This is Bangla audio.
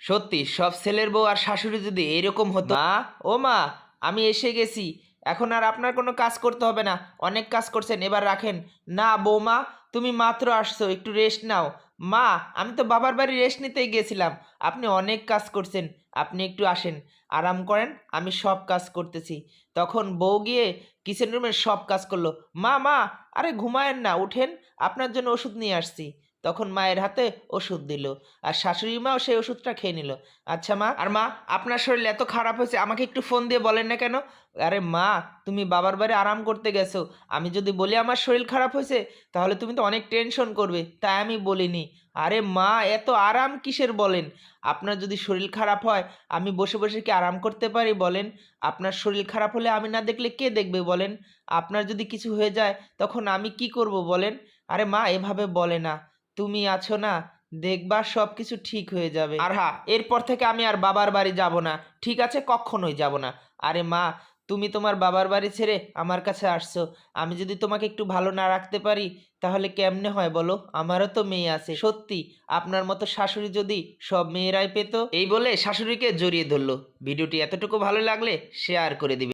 সত্যি সব ছেলের বউ আর শাশুড়ি যদি এরকম হতো। মা, ও মা, আমি এসে গেছি। এখন আর আপনার কোনো কাজ করতে হবে না, অনেক কাজ করছেন, এবার রাখেন। না বৌমা, তুমি মাত্র আসছো, একটু রেস্ট নাও। মা, আমি তো বাবার বাড়ি রেস্ট নিতেই গেছিলাম। আপনি অনেক কাজ করছেন, আপনি একটু আসেন, আরাম করেন, আমি সব কাজ করতেছি। তখন বউ গিয়ে কিচেন রুমের সব কাজ করলো। মা মা, আরে ঘুমায়েন না, উঠেন, আপনার জন্য ওষুধ নিয়ে আসছি। তখন মায়ের হাতে ওষুধ দিল, আর শাশুড়ি মাও সেই ওষুধটা খেয়ে নিল। আচ্ছা মা, আর মা, আপনার শরীর এত খারাপ হয়েছে, আমাকে একটু ফোন দিয়ে বলেন না কেন? আরে মা, তুমি বাবার বাড়ি আরাম করতে গেছো, আমি যদি বলি আমার শরীর খারাপ হয়েছে, তাহলে তুমি তো অনেক টেনশন করবে, তাই আমি বলিনি। আরে মা, এত আরাম কিসের বলেন? আপনার যদি শরীর খারাপ হয়, আমি বসে বসে কি আরাম করতে পারি বলেন? আপনার শরীর খারাপ হলে আমি না দেখলে কে দেখবে বলেন? আপনার যদি কিছু হয়ে যায়, তখন আমি কি করব বলেন? আরে মা, এভাবে বলে না, তুমি আছো না, দেখবা সব কিছু ঠিক হয়ে যাবে। আর হ্যাঁ, এরপর থেকে আমি আর বাবার বাড়ি যাব না, ঠিক আছে? কখনোই যাব না। আরে মা, তুমি তোমার বাবার বাড়ি ছেড়ে আমার কাছে আসছো, আমি যদি তোমাকে একটু ভালো না রাখতে পারি, তাহলে কেমনে হয় বলো? আমারও তো মেয়ে আছে। সত্যি আপনার মতো শাশুড়ি যদি সব মেয়েরাই পেতো। এই বলে শাশুড়িকে জড়িয়ে ধরলো। ভিডিওটি এতটুকু ভালো লাগলে শেয়ার করে দিবে।